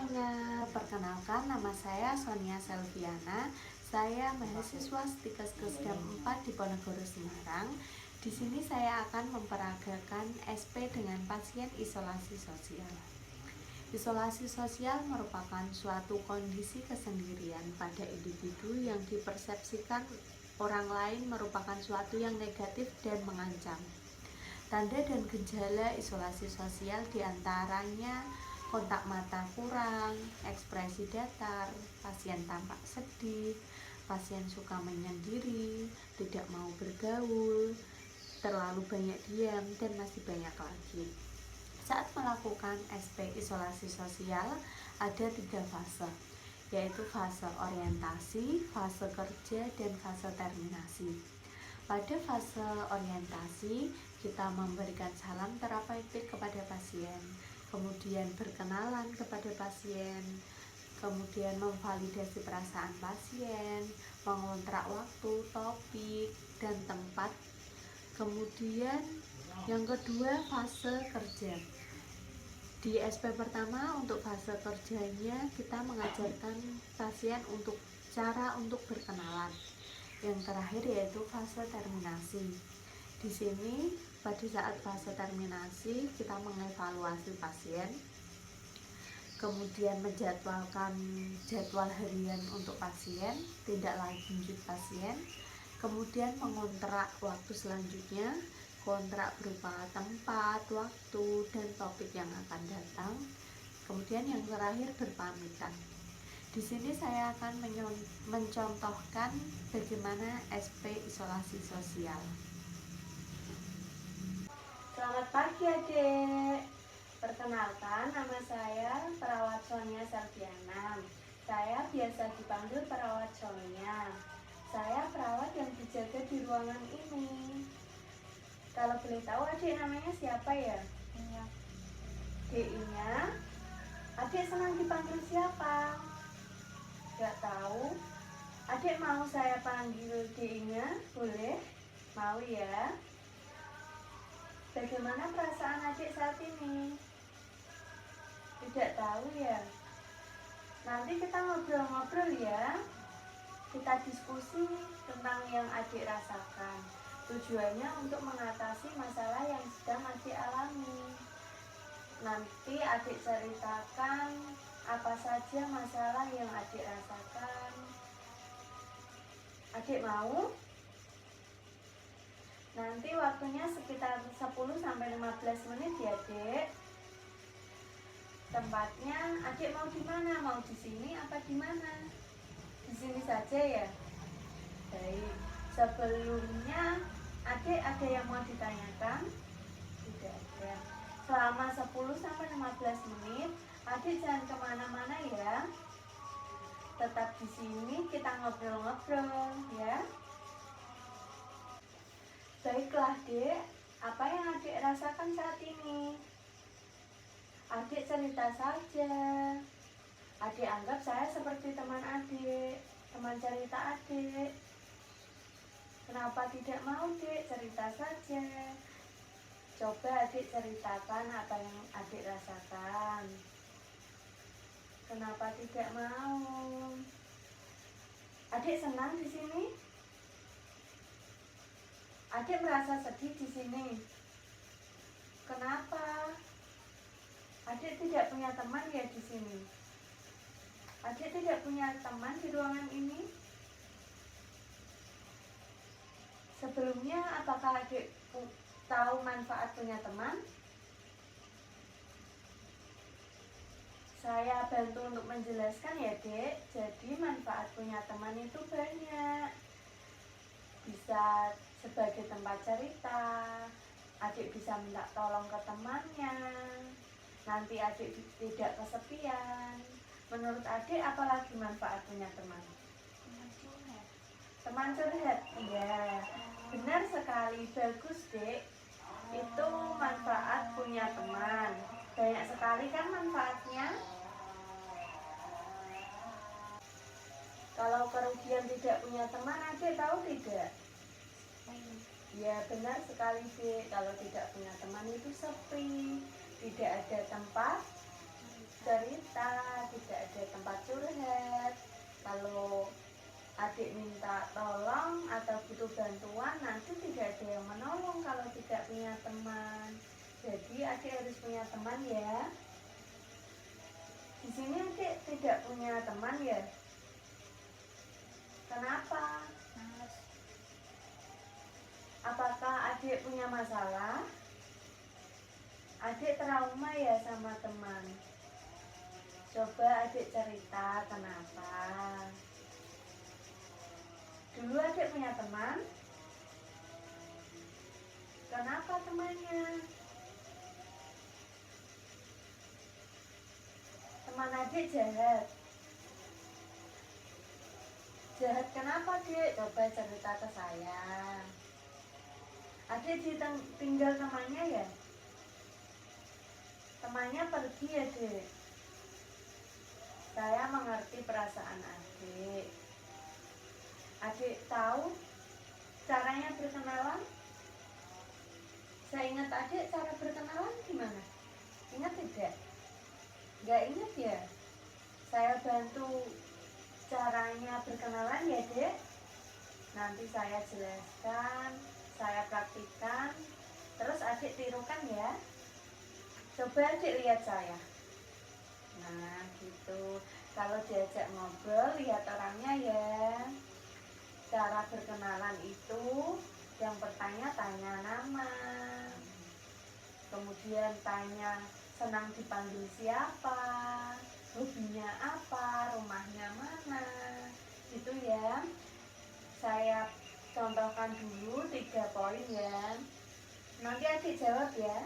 semuanya, perkenalkan nama saya Sonia Selviana. Saya mahasiswa Stikes Kesdam 4 di Ponorogo, Semarang. Di sini saya akan memperagakan SP dengan pasien isolasi sosial. Isolasi sosial merupakan suatu kondisi kesendirian pada individu yang dipersepsikan orang lain merupakan suatu yang negatif dan mengancam. Tanda dan gejala isolasi sosial diantaranya kontak mata kurang, ekspresi datar, pasien tampak sedih, pasien suka menyendiri, tidak mau bergaul, terlalu banyak diam, dan masih banyak lagi. Saat melakukan SP isolasi sosial ada 3 fase, yaitu fase orientasi, fase kerja, dan fase terminasi. Pada fase orientasi, kita memberikan salam terapeutik kepada pasien, kemudian berkenalan kepada pasien, kemudian memvalidasi perasaan pasien, mengontrak waktu, topik, dan tempat. Kemudian yang kedua, fase kerja. Di SP pertama untuk fase kerjanya kita mengajarkan pasien untuk cara untuk berkenalan. Yang terakhir yaitu fase terminasi. Di sini pada saat fase terminasi kita mengevaluasi pasien, kemudian menjadwalkan jadwal harian untuk pasien, tindak lanjut pasien, kemudian mengontrak waktu selanjutnya, kontrak berupa tempat, waktu, dan topik yang akan datang. Kemudian yang terakhir berpamitan. Di sini saya akan mencontohkan bagaimana SP isolasi sosial. Selamat pagi adik. Perkenalkan, nama saya Perawat Sonia Selviana. Saya biasa dipanggil Perawat Sonia. Saya perawat yang dijaga di ruangan ini. Kalau boleh tahu adik namanya siapa ya? DI-nya. Adik senang dipanggil siapa? Gak tahu. Adik mau saya panggil DI-nya? Boleh? Mau ya? Bagaimana perasaan adik saat ini? Tidak tahu ya? Nanti kita ngobrol-ngobrol ya. Kita diskusi tentang yang adik rasakan. Tujuannya untuk mengatasi masalah yang sedang adik alami. Nanti adik ceritakan apa saja masalah yang adik rasakan. Adik mau? Nanti waktunya sekitar 10-15 menit ya, Dek. Tempatnya adik mau di mana? Mau di sini apa di mana? Di sini saja ya. Baik. Sebelumnya adik ada yang mau ditanyakan? Tidak ada. Selama 10-15 menit, adik jangan kemana-mana ya. Tetap di sini kita ngobrol-ngobrol ya. Baiklah, Dek. Apa yang adik rasakan saat ini? Adik cerita saja. Adik anggap saya seperti teman adik, teman cerita adik. Kenapa tidak mau, Dek? Cerita saja. Coba adik ceritakan apa yang adik rasakan. Kenapa tidak mau? Adik senang di sini? Adik merasa sedih di sini. Kenapa? Adik tidak punya teman ya di sini. Adik tidak punya teman di ruangan ini. Sebelumnya apakah adik tahu manfaat punya teman? Saya bantu untuk menjelaskan ya, Dek. Jadi manfaat punya teman itu banyak. Bisa sebagai tempat cerita, adik bisa minta tolong ke temannya, nanti adik tidak kesepian. Menurut adik apalagi manfaat punya teman? Teman curhat? Iya, benar sekali, bagus, Dek. Itu manfaat punya teman. Banyak sekali kan manfaatnya. Kalau kerugian tidak punya teman, adik tahu tidak? Ya benar sekali, Dek. Kalau tidak punya teman itu sepi, tidak ada tempat cerita, tidak ada tempat curhat. Kalau adik minta tolong atau butuh bantuan, nanti tidak ada yang menolong kalau tidak punya teman. Jadi adik harus punya teman ya. Di sini adik tidak punya teman ya. Kenapa? Apakah adik punya masalah? Adik trauma ya sama teman. Coba adik cerita kenapa. Dulu adik punya teman. Kenapa temannya? Teman adik jahat. Jahat kenapa, Dek? Coba cerita ke saya. Adik tinggal temannya ya? Temannya pergi ya, Dek? Saya mengerti perasaan adik. Adik tahu caranya berkenalan? Saya ingat adik cara berkenalan gimana? Ingat tidak? Gak ingat ya? Saya bantu caranya berkenalan ya, Dek? Nanti saya jelaskan, saya praktikkan, terus adik tirukan ya. Coba adik lihat saya. Nah, gitu. Kalau diajak ngobrol, lihat orangnya ya. Cara berkenalan itu, yang pertama tanya nama. Kemudian tanya senang dipanggil siapa, hobinya apa, rumahnya mana. Itu ya. Saya contohkan dulu 3 poin ya. Nanti adik jawab ya.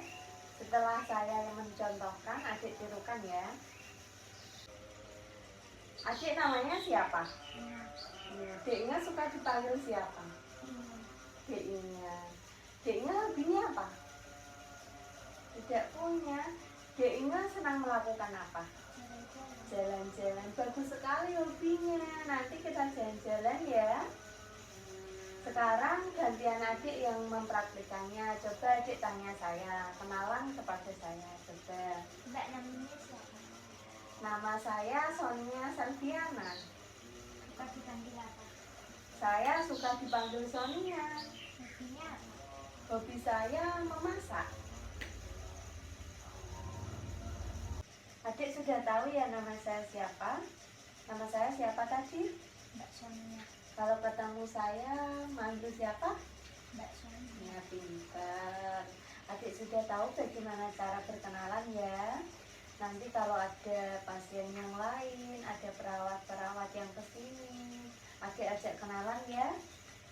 Setelah saya yang mencontohkan, adik tirukan ya. Adik namanya siapa? Deknya suka dipanggil siapa? Deknya. Deknya hobinya apa? Tidak punya. Deknya senang melakukan apa? Jalan-jalan. Bagus sekali hobinya. Nanti kita jalan-jalan ya. Sekarang gantian adik yang mempraktikannya. Coba adik tanya saya, kenalan kepada saya. Coba. Mbak namanya siapa? Nama saya Sonia Selviana. Suka dipanggil apa? Saya suka dipanggil Sonia. Hobinya apa? Hobi saya memasak. Adik sudah tahu ya nama saya siapa? Nama saya siapa tadi? Mbak Sonia. Kalau ketemu saya manggil siapa? Mbak Sonia. Ya, pintar. Adik sudah tahu bagaimana cara berkenalan ya. Nanti kalau ada pasien yang lain, ada perawat-perawat yang kesini, adik ajak kenalan ya.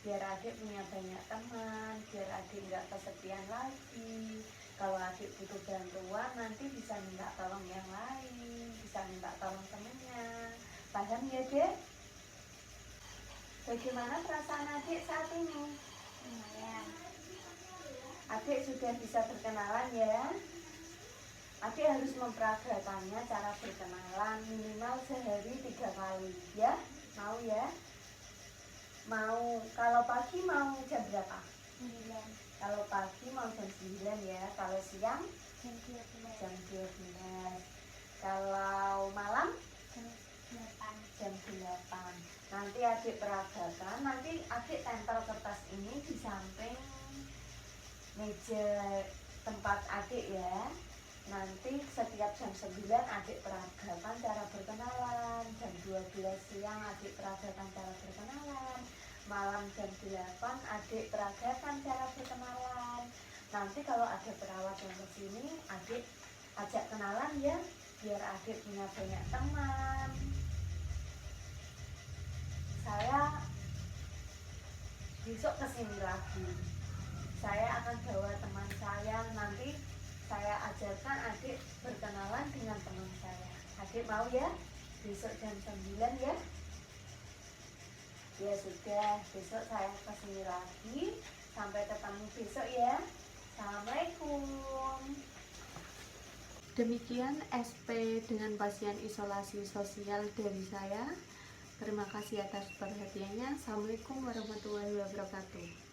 Biar adik punya banyak teman, biar adik nggak kesepian lagi. Kalau adik butuh bantuan, nanti bisa minta tolong yang lain, bisa minta tolong temennya. Paham ya, Dek? Bagaimana perasaan adik saat ini? Lumayan. Adik sudah bisa berkenalan ya. Adik harus memperagakannya cara berkenalan minimal sehari 3 kali ya. Mau ya? Mau. Kalau pagi mau jam berapa? 9. Kalau pagi mau jam 9 ya. Kalau siang Jam 12. jam 12. Kalau malam Jam 8. jam 8. Nanti adik peragakan, nanti adik tempel kertas ini di samping meja tempat adik ya. Nanti setiap jam 9 adik peragakan cara berkenalan. Jam 12 siang adik peragakan cara berkenalan. Malam jam 8 adik peragakan cara berkenalan. Nanti kalau ada perawat yang kesini, adik ajak kenalan ya. Biar adik punya banyak teman. Saya besok kesini lagi. Saya akan bawa teman saya. Nanti saya ajarkan adik berkenalan dengan teman saya. Adik mau ya? Besok jam 9 ya? Ya sudah, besok saya kesini lagi. Sampai ketemu besok ya. Assalamualaikum. Demikian SP dengan pasien isolasi sosial dari saya. Terima kasih atas perhatiannya. Assalamualaikum warahmatullahi wabarakatuh.